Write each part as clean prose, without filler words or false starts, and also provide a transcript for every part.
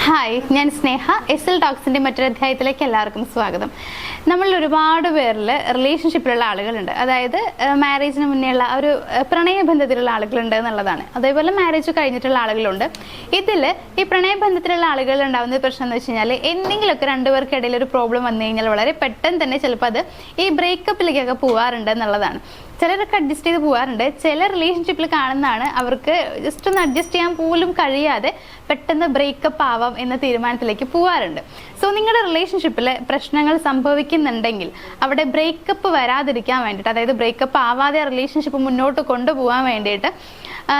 Hi, ഞാൻ സ്നേഹ. SL ടോക്സിൻ്റെ മറ്റൊരു അധ്യായത്തിലേക്ക് എല്ലാവർക്കും സ്വാഗതം. നമ്മളിൽ ഒരുപാട് പേരിൽ റിലേഷൻഷിപ്പിലുള്ള ആളുകളുണ്ട്. അതായത് മാരേജിന് മുന്നേയുള്ള ഒരു പ്രണയബന്ധത്തിലുള്ള ആളുകളുണ്ട് എന്നുള്ളതാണ്. അതേപോലെ മാരേജ് കഴിഞ്ഞിട്ടുള്ള ആളുകളുണ്ട്. ഇതിൽ ഈ പ്രണയബന്ധത്തിലുള്ള ആളുകൾ ഉണ്ടാകുന്ന പ്രശ്നം എന്ന് വെച്ച് കഴിഞ്ഞാൽ എന്തെങ്കിലുമൊക്കെ രണ്ടുപേർക്കിടയിൽ ഒരു പ്രോബ്ലം വന്നു കഴിഞ്ഞാൽ വളരെ പെട്ടെന്ന് തന്നെ ചിലപ്പോൾ അത് ഈ ബ്രേക്കപ്പിലേക്കൊക്കെ പോകാറുണ്ട് എന്നുള്ളതാണ്. ചിലരൊക്കെ അഡ്ജസ്റ്റ് ചെയ്ത് പോകാറുണ്ട്. ചില റിലേഷൻഷിപ്പിൽ കാണുന്നതാണ് അവർക്ക് ജസ്റ്റ് ഒന്ന് അഡ്ജസ്റ്റ് ചെയ്യാൻ പോലും കഴിയാതെ പെട്ടെന്ന് ബ്രേക്കപ്പ് ആവാം എന്ന തീരുമാനത്തിലേക്ക് പോകാറുണ്ട്. സോ നിങ്ങളുടെ റിലേഷൻഷിപ്പിൽ പ്രശ്നങ്ങൾ സംഭവിക്കുന്നുണ്ടെങ്കിൽ അവിടെ ബ്രേക്കപ്പ് വരാതിരിക്കാൻ വേണ്ടിയിട്ട്, അതായത് ബ്രേക്കപ്പ് ആവാതെ റിലേഷൻഷിപ്പ് മുന്നോട്ട് കൊണ്ടുപോകാൻ വേണ്ടിയിട്ട്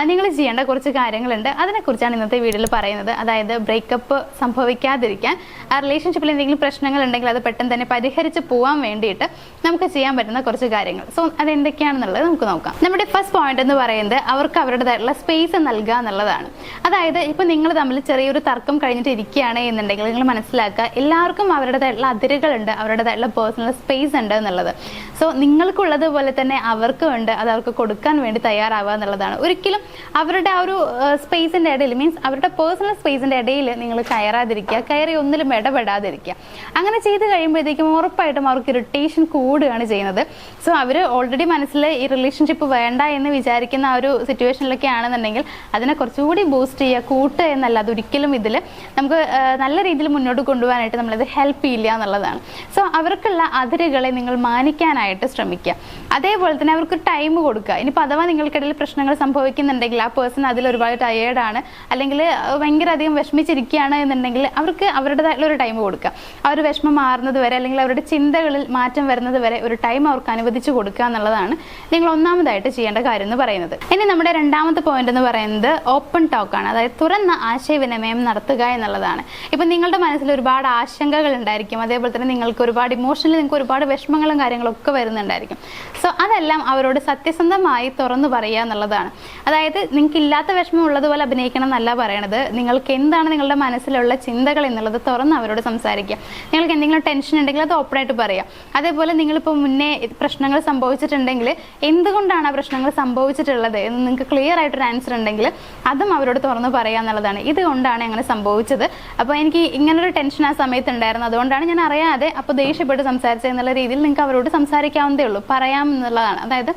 നിങ്ങൾ ചെയ്യേണ്ട കുറച്ച് കാര്യങ്ങളുണ്ട്. അതിനെക്കുറിച്ചാണ് ഇന്നത്തെ വീഡിയോയിൽ പറയുന്നത്. അതായത് ബ്രേക്കപ്പ് സംഭവിക്കാതിരിക്കാൻ, ആ റിലേഷൻഷിപ്പിൽ എന്തെങ്കിലും പ്രശ്നങ്ങൾ ഉണ്ടെങ്കിൽ അത് പെട്ടെന്ന് തന്നെ പരിഹരിച്ച് പോകാൻ വേണ്ടിയിട്ട് നമുക്ക് ചെയ്യാൻ പറ്റുന്ന കുറച്ച് കാര്യങ്ങൾ. സോ അതെന്തൊക്കെയാണെന്നുള്ളത് നമുക്ക് നോക്കാം. നമ്മുടെ ഫസ്റ്റ് പോയിന്റ് എന്ന് പറയുന്നത് അവർക്ക് അവരുടേതായിട്ടുള്ള സ്പേസ് നൽകുക എന്നുള്ളതാണ്. അതായത് ഇപ്പം നിങ്ങൾ തമ്മിൽ ചെറിയൊരു തർക്കം കഴിഞ്ഞിട്ട് ഇരിക്കുകയാണ് എന്നുണ്ടെങ്കിൽ നിങ്ങൾ മനസ്സിലാക്കുക, എല്ലാവർക്കും അവരുടേതായിട്ടുള്ള അതിരുകളുണ്ട്, അവരുടേതായിട്ടുള്ള പേഴ്സണൽ സ്പേസ് ഉണ്ട് എന്നുള്ളത്. സോ നിങ്ങൾക്കുള്ളതുപോലെ തന്നെ അവർക്കും ഉണ്ട്. അത് അവർക്ക് കൊടുക്കാൻ വേണ്ടി തയ്യാറാവുക എന്നുള്ളതാണ്. ഒരിക്കലും അവരുടെ ആ ഒരു സ്പേസിന്റെ ഇടയിൽ, മീൻസ് അവരുടെ പേഴ്സണൽ സ്പേസിന്റെ ഇടയിൽ നിങ്ങൾ കയറാതിരിക്കുക, കയറി ഒന്നിലും ഇടപെടാതിരിക്കുക. അങ്ങനെ ചെയ്ത് കഴിയുമ്പോഴത്തേക്കും ഉറപ്പായിട്ടും അവർക്ക് ഇറിറ്റേഷൻ കൂടുകയാണ് ചെയ്യുന്നത്. സോ അവർ ഓൾറെഡി മനസ്സിൽ ഈ റിലേഷൻഷിപ്പ് വേണ്ട എന്ന് വിചാരിക്കുന്ന ആ ഒരു സിറ്റുവേഷനിലൊക്കെ ആണെന്നുണ്ടെങ്കിൽ അതിനെ കുറച്ചുകൂടി ബൂസ്റ്റ് ചെയ്യുക, കൂട്ടുക എന്നല്ല. അതൊരിക്കലും ഇതിൽ നമുക്ക് നല്ല രീതിയിൽ മുന്നോട്ട് കൊണ്ടുപോകാനായിട്ട് നമ്മളത് ഹെൽപ്പ് ചെയ്യില്ല എന്നുള്ളതാണ്. സോ അവർക്കുള്ള അതിരുകളെ നിങ്ങൾ മാനിക്കാനായിട്ട് ശ്രമിക്കുക. അതേപോലെ തന്നെ അവർക്ക് ടൈം കൊടുക്കുക. ഇനിയിപ്പോൾ അഥവാ നിങ്ങൾക്കിടയിൽ പ്രശ്നങ്ങൾ സംഭവിക്കുന്നുണ്ടെങ്കിൽ, ആ പേഴ്സൺ അതിൽ ഒരുപാട് ടയേർഡാണ് അല്ലെങ്കിൽ ഭയങ്കര അധികം വിഷമിച്ചിരിക്കുകയാണ് എന്നുണ്ടെങ്കിൽ അവർക്ക് അവരുടേതായിട്ടുള്ള ഒരു ടൈം കൊടുക്കുക. ആ ഒരു വിഷമം മാറുന്നത് വരെ അല്ലെങ്കിൽ അവരുടെ ചിന്തകളിൽ മാറ്റം വരുന്നത് വരെ ഒരു ടൈം അവർക്ക് അനുവദിച്ചു കൊടുക്കുക എന്നുള്ളതാണ് നിങ്ങൾ ഒന്നാമതായിട്ട് ചെയ്യേണ്ട കാര്യം എന്ന് പറയുന്നത്. ഇനി നമ്മുടെ രണ്ടാമത്തെ പോയിന്റ് എന്ന് പറയുന്നത് ഓപ്പൺ ടോക്കാണ്. അതായത് തുറന്ന ആശയവിനിമയം നടത്തുക എന്നുള്ളതാണ്. ഇപ്പം നിങ്ങളുടെ മനസ്സിൽ ഒരുപാട് ആശങ്കകൾ ഉണ്ടായിരിക്കും. അതേപോലെ തന്നെ നിങ്ങൾക്ക് ഒരുപാട് ഇമോഷണലി നിങ്ങൾക്ക് ഒരുപാട് വിഷമങ്ങളും കാര്യങ്ങളൊക്കെ വരുന്നുണ്ടായിരിക്കും. സോ അതെല്ലാം അവരോട് സത്യസന്ധമായി തുറന്നു പറയുക എന്നുള്ളതാണ്. അതായത് നിങ്ങൾക്ക് ഇല്ലാത്ത വിഷമം ഉള്ളതുപോലെ അഭിനയിക്കണം എന്നല്ല പറയണത്. നിങ്ങൾക്ക് എന്താണ് നിങ്ങളുടെ മനസ്സിലുള്ള ചിന്തകൾ എന്നുള്ളത് തുറന്ന് അവരോട് സംസാരിക്കുക. നിങ്ങൾക്ക് എന്തെങ്കിലും ടെൻഷൻ ഉണ്ടെങ്കിൽ അത് ഓപ്പണായിട്ട് പറയാം. അതേപോലെ നിങ്ങളിപ്പോൾ മുന്നേ പ്രശ്നങ്ങൾ സംഭവിച്ചിട്ടുണ്ടെങ്കിൽ എന്തുകൊണ്ടാണ് ആ പ്രശ്നങ്ങൾ സംഭവിച്ചിട്ടുള്ളത് എന്ന് നിങ്ങൾക്ക് ക്ലിയർ ആയിട്ടൊരു ആൻസർ ഉണ്ടെങ്കിൽ അതും അവരോട് തുറന്ന് പറയുക എന്നുള്ളതാണ്. ഇതുകൊണ്ടാണ് അങ്ങനെ സംഭവിച്ചത്, അപ്പോൾ എനിക്ക് ഇങ്ങനൊരു ടെൻഷൻ ആ സമയത്ത് ഉണ്ടായിരുന്നു, അതുകൊണ്ടാണ് ഞാൻ അറിയാതെ അപ്പോൾ ദേഷ്യപ്പെട്ട് സംസാരിച്ചത് എന്നുള്ള രീതിയിൽ നിങ്ങൾക്ക് അവരോട് സംസാരിക്കാവുന്നതേ ഉള്ളൂ, പറയാം എന്നുള്ളതാണ്. അതായത്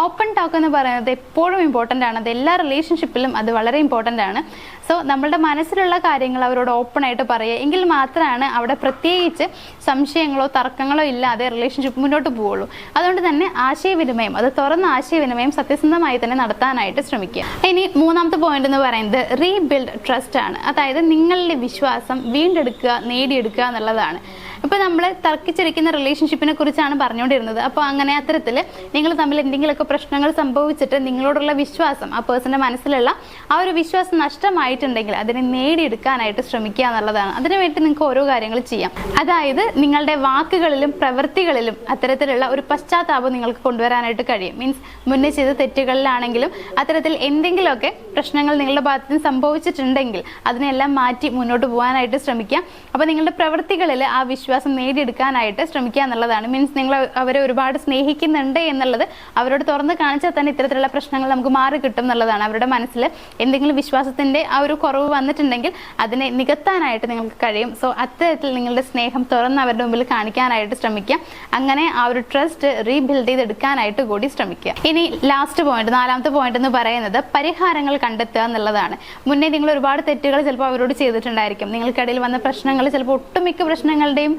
ഓപ്പൺ ടോക്ക് എന്ന് പറയുന്നത് എപ്പോഴും ഇമ്പോർട്ടൻ്റ് ആണ്. അത് എല്ലാ റിലേഷൻഷിപ്പിലും അത് വളരെ ഇമ്പോർട്ടൻ്റ് ആണ്. സോ നമ്മളുടെ മനസ്സിലുള്ള കാര്യങ്ങൾ അവരോട് ഓപ്പൺ ആയിട്ട് പറയുക. എങ്കിൽ മാത്രമാണ് അവിടെ പ്രത്യേകിച്ച് സംശയങ്ങളോ തർക്കങ്ങളോ ഇല്ലാതെ റിലേഷൻഷിപ്പ് മുന്നോട്ട് പോവുള്ളൂ. അതുകൊണ്ട് തന്നെ ആശയവിനിമയം, അത് തുറന്ന ആശയവിനിമയം സത്യസന്ധമായി തന്നെ നടത്താനായിട്ട് ശ്രമിക്കുക. ഇനി മൂന്നാമത്തെ പോയിന്റ് എന്ന് പറയുന്നത് റീബിൽഡ് ട്രസ്റ്റ് ആണ്. അതായത് നിങ്ങളുടെ വിശ്വാസം വീണ്ടെടുക്കുക, നേടിയെടുക്കുക എന്നുള്ളതാണ്. ഇപ്പോൾ നമ്മൾ തർക്കിച്ചിരിക്കുന്ന റിലേഷൻഷിപ്പിനെ കുറിച്ചാണ് പറഞ്ഞുകൊണ്ടിരുന്നത്. അപ്പോൾ അങ്ങനെ അത്തരത്തിൽ നിങ്ങൾ തമ്മിൽ എന്തെങ്കിലുമൊക്കെ പ്രശ്നങ്ങൾ സംഭവിച്ചിട്ട് നിങ്ങളോടുള്ള വിശ്വാസം, ആ പേഴ്സന്റെ മനസ്സിലുള്ള ആ ഒരു വിശ്വാസം നഷ്ടമായിട്ടുണ്ടെങ്കിൽ അതിനെ നേടിയെടുക്കാനായിട്ട് ശ്രമിക്കുക എന്നുള്ളതാണ്. അതിനുവേണ്ടി നിങ്ങൾക്ക് ഓരോ കാര്യങ്ങൾ ചെയ്യാം. അതായത് നിങ്ങളുടെ വാക്കുകളിലും പ്രവൃത്തികളിലും അത്തരത്തിലുള്ള ഒരു പശ്ചാത്താപം നിങ്ങൾക്ക് കൊണ്ടുവരാനായിട്ട് കഴിയും. മീൻസ് മുന്നേ ചെയ്ത തെറ്റുകളിലാണെങ്കിലും അത്തരത്തിൽ എന്തെങ്കിലുമൊക്കെ പ്രശ്നങ്ങൾ നിങ്ങളുടെ ഭാഗത്ത് നിന്ന് സംഭവിച്ചിട്ടുണ്ടെങ്കിൽ അതിനെല്ലാം മാറ്റി മുന്നോട്ട് പോകാനായിട്ട് ശ്രമിക്കുക. അപ്പോൾ നിങ്ങളുടെ പ്രവൃത്തികളിൽ ആ വിശ്വാസം നേടിയെടുക്കാനായിട്ട് ശ്രമിക്കുക എന്നുള്ളതാണ്. മീൻസ് നിങ്ങൾ അവരെ ഒരുപാട് സ്നേഹിക്കുന്നുണ്ട് എന്നുള്ളത് അവരോട് തുറന്ന് കാണിച്ചാൽ തന്നെ ഇത്തരത്തിലുള്ള പ്രശ്നങ്ങൾ നമുക്ക് മാറി കിട്ടും എന്നുള്ളതാണ്. അവരുടെ മനസ്സിൽ എന്തെങ്കിലും വിശ്വാസത്തിന്റെ ആ ഒരു കുറവ് വന്നിട്ടുണ്ടെങ്കിൽ അതിനെ നികത്താനായിട്ട് നിങ്ങൾക്ക് കഴിയും. സോ അത്തരത്തിൽ നിങ്ങളുടെ സ്നേഹം തുറന്ന് അവരുടെ മുമ്പിൽ കാണിക്കാനായിട്ട് ശ്രമിക്കുക. അങ്ങനെ ആ ഒരു ട്രസ്റ്റ് റീബിൽഡ് ചെയ്തെടുക്കാനായിട്ട് കൂടി ശ്രമിക്കുക. ഇനി ലാസ്റ്റ് പോയിന്റ്, നാലാമത്തെ പോയിന്റ് എന്ന് പറയുന്നത് പരിഹാരങ്ങൾ കണ്ടെത്തുക എന്നുള്ളതാണ്. മുന്നേ നിങ്ങൾ ഒരുപാട് തെറ്റുകൾ ചിലപ്പോൾ അവരോട് ചെയ്തിട്ടുണ്ടായിരിക്കും. നിങ്ങൾക്കിടയിൽ വന്ന പ്രശ്നങ്ങൾ ചിലപ്പോൾ ഒട്ടുമിക്ക പ്രശ്നങ്ങളുടെയും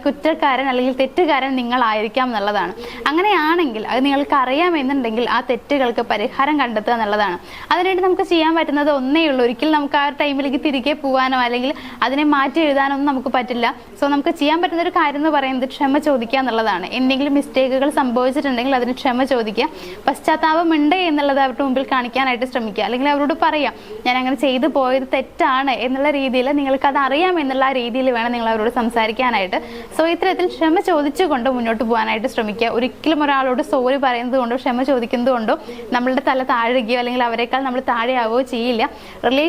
കുറ്റക്കാരൻ അല്ലെങ്കിൽ തെറ്റുകാരൻ നിങ്ങളായിരിക്കാം എന്നുള്ളതാണ്. അങ്ങനെയാണെങ്കിൽ അത് നിങ്ങൾക്ക് അറിയാമെന്നുണ്ടെങ്കിൽ ആ തെറ്റുകൾക്ക് പരിഹാരം കണ്ടെത്തുക എന്നുള്ളതാണ്. അതിനായിട്ട് നമുക്ക് ചെയ്യാൻ പറ്റുന്നത് ഒന്നേ ഉള്ളൂ. ഒരിക്കലും നമുക്ക് ആ ടൈമിലേക്ക് തിരികെ പോകാനോ അല്ലെങ്കിൽ അതിനെ മാറ്റി എഴുതാനോ ഒന്നും നമുക്ക് പറ്റില്ല. സോ നമുക്ക് ചെയ്യാൻ പറ്റുന്ന ഒരു കാര്യം എന്ന് പറയുന്നത് ക്ഷമ ചോദിക്കുക എന്നുള്ളതാണ്. എന്തെങ്കിലും മിസ്റ്റേക്കുകൾ സംഭവിച്ചിട്ടുണ്ടെങ്കിൽ അതിന് ക്ഷമ ചോദിക്കുക. പശ്ചാത്താപം ഉണ്ട് എന്നുള്ളത് അവരുടെ മുമ്പിൽ കാണിക്കാനായിട്ട് ശ്രമിക്കുക. അല്ലെങ്കിൽ അവരോട് പറയാം, ഞാൻ അങ്ങനെ ചെയ്തു പോയത് തെറ്റാണ് എന്നുള്ള രീതിയിൽ നിങ്ങൾക്ക് അത് അറിയാം എന്നുള്ള ആ രീതിയിൽ വേണം നിങ്ങൾ അവരോട് സംസാരിക്കാനായിട്ട്. സോ ഇത്തരത്തിൽ ക്ഷമ ചോദിച്ചുകൊണ്ട് മുന്നോട്ട് പോകാനായിട്ട് ശ്രമിക്കുക. ഒരിക്കലും ഒരാളോട് സോറി പറയുന്നത് കൊണ്ടോ ക്ഷമ ചോദിക്കുന്നത് കൊണ്ടോ നമ്മളുടെ തല താഴുകയോ അല്ലെങ്കിൽ അവരെക്കാൾ നമ്മൾ താഴെയാവുകയോ ചെയ്യില്ല.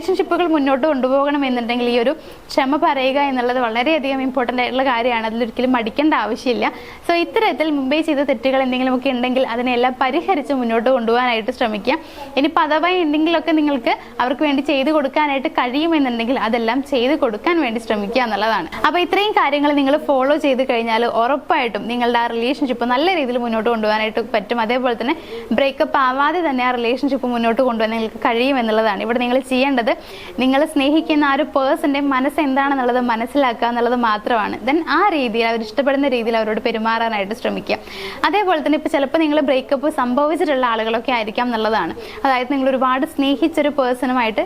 റിലേഷൻഷിപ്പുകൾ മുന്നോട്ട് കൊണ്ടുപോകണം എന്നുണ്ടെങ്കിൽ ഈ ഒരു ക്ഷമ പറയുക എന്നുള്ളത് വളരെയധികം ഇമ്പോർട്ടൻ്റ് ആയിട്ടുള്ള കാര്യമാണ്. അതിലൊരിക്കലും മടിക്കേണ്ട ആവശ്യമില്ല. സോ ഇത്തരത്തിൽ മുമ്പേ ചെയ്ത തെറ്റുകൾ എന്തെങ്കിലുമൊക്കെ ഉണ്ടെങ്കിൽ അതിനെല്ലാം പരിഹരിച്ച് മുന്നോട്ട് കൊണ്ടുപോകാനായിട്ട് ശ്രമിക്കുക. ഇനിയിപ്പോൾ അഥവാ എന്തെങ്കിലുമൊക്കെ നിങ്ങൾക്ക് അവർക്ക് വേണ്ടി ചെയ്തു കൊടുക്കാനായിട്ട് കഴിയുമെന്നുണ്ടെങ്കിൽ അതെല്ലാം ചെയ്ത് കൊടുക്കാൻ വേണ്ടി ശ്രമിക്കുക എന്നുള്ളതാണ്. അപ്പോൾ ഇത്രയും കാര്യങ്ങൾ നിങ്ങൾ ഫോളോ ചെയ്ത് കഴിഞ്ഞാൽ ഉറപ്പായിട്ടും നിങ്ങളുടെ ആ റിലേഷൻഷിപ്പ് നല്ല രീതിയിൽ മുന്നോട്ട് കൊണ്ടുപോകാനായിട്ട് പറ്റും. അതേപോലെ തന്നെ ബ്രേക്കപ്പ് ആവാതെ തന്നെ ആ റിലേഷൻഷിപ്പ് മുന്നോട്ട് കൊണ്ടുപോകാൻ നിങ്ങൾക്ക് കഴിയും എന്നുള്ളതാണ്. ഇവിടെ നിങ്ങൾ ചെയ്യേണ്ടത് നിങ്ങൾ സ്നേഹിക്കുന്ന ആ ഒരു പേഴ്സന്റെ മനസ്സ് എന്താണെന്നുള്ളത് മനസ്സിലാക്കുക എന്നുള്ളത് മാത്രമാണ്. ദെൻ ആ രീതിയിൽ അവർ ഇഷ്ടപ്പെടുന്ന രീതിയിൽ അവരോട് പെരുമാറാനായിട്ട് ശ്രമിക്കുക. അതേപോലെ തന്നെ ഇപ്പോൾ ചിലപ്പോൾ നിങ്ങൾ ബ്രേക്കപ്പ് സംഭവിച്ചിട്ടുള്ള ആളുകളൊക്കെ ആയിരിക്കാം എന്നുള്ളതാണ്. അതായത് നിങ്ങൾ ഒരുപാട് സ്നേഹിച്ചൊരു പേഴ്സണുമായിട്ട്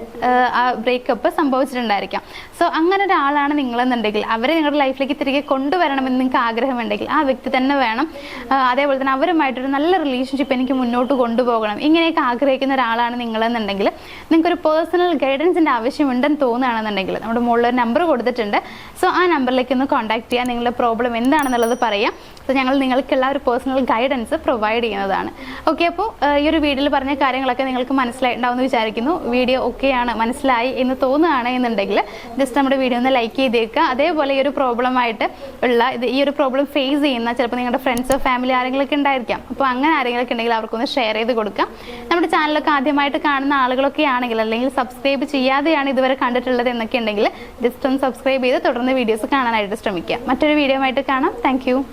ആ ബ്രേക്കപ്പ് സംഭവിച്ചിട്ടുണ്ടായിരിക്കാം. സോ അങ്ങനെ ഒരാളാണ് നിങ്ങളെന്നുണ്ടെങ്കിൽ അവരെ നിങ്ങളുടെ ലൈഫിലേക്ക് തിരികെ കൊണ്ടുവരണമെന്ന് നിങ്ങൾക്ക് ആഗ്രഹമുണ്ടെങ്കിൽ ആ വ്യക്തി തന്നെ വേണം. അതേപോലെ തന്നെ അവരുമായിട്ടൊരു നല്ല റിലേഷൻഷിപ്പ് എനിക്ക് മുന്നോട്ട് കൊണ്ടുപോകണം, ഇങ്ങനെയൊക്കെ ആഗ്രഹിക്കുന്ന ഒരാളാണ് നിങ്ങളെന്നുണ്ടെങ്കിൽ നിങ്ങൾക്കൊരു പേഴ്സണൽ ഗൈഡൻസിൻ്റെ ആവശ്യമുണ്ടെന്ന് തോന്നുകയാണെന്നുണ്ടെങ്കിൽ നമ്മുടെ മുകളിൽ ഒരു നമ്പർ കൊടുത്തിട്ടുണ്ട്. സോ ആ നമ്പറിലേക്ക് ഒന്ന് കോൺടാക്ട് ചെയ്യുക. നിങ്ങളുടെ പ്രോബ്ലം എന്താണെന്നുള്ളത് പറയാം. സോ ഞങ്ങൾ നിങ്ങൾക്കുള്ള ഒരു പേഴ്സണൽ ഗൈഡൻസ് പ്രൊവൈഡ് ചെയ്യുന്നതാണ്. ഓക്കെ, അപ്പോൾ ഈ ഒരു വീഡിയോയിൽ പറഞ്ഞ കാര്യങ്ങളൊക്കെ നിങ്ങൾക്ക് മനസ്സിലായിട്ടുണ്ടാവുമെന്ന് വിചാരിക്കുന്നു. വീഡിയോ ഓക്കെയാണ്, മനസ്സിലായി എന്ന് തോന്നുകയാണ് എന്നുണ്ടെങ്കിൽ ജസ്റ്റ് നമ്മുടെ വീഡിയോ ഒന്ന് ലൈക്ക് ചെയ്തേക്കുക. അതേപോലെ ഈ ഒരു പ്രോബ്ലമായിട്ട് ഉള്ള ഈ ഒരു പ്രോബ്ലം ഫേസ് ചെയ്യുന്ന ചിലപ്പോൾ നിങ്ങളുടെ ഫ്രണ്ട്സോ ഫാമിലി ആരെങ്കിലുമൊക്കെ ഉണ്ടായിരിക്കാം. അപ്പോൾ അങ്ങനെ ആരെങ്കിലുമൊക്കെ ഉണ്ടെങ്കിൽ അവർക്കൊന്ന് ഷെയർ ചെയ്ത് കൊടുക്കാം. നമ്മുടെ ചാനലൊക്കെ ആദ്യമായിട്ട് കാണുന്ന ആളുകളൊക്കെ ആണെങ്കിൽ അല്ലെങ്കിൽ സബ്സ്ക്രൈബ് ചെയ്യാതെയാണ് ഇതുവരെ കണ്ടിട്ടുള്ളത് എന്നൊക്കെ ഉണ്ടെങ്കിൽ ജസ്റ്റ് ഒന്ന് സബ്സ്ക്രൈബ് ചെയ്ത് തുടർന്ന് വീഡിയോസ് കാണാനായിട്ട് ശ്രമിക്കുക. മറ്റൊരു വീഡിയോ ആയിട്ട് കാണാം. താങ്ക്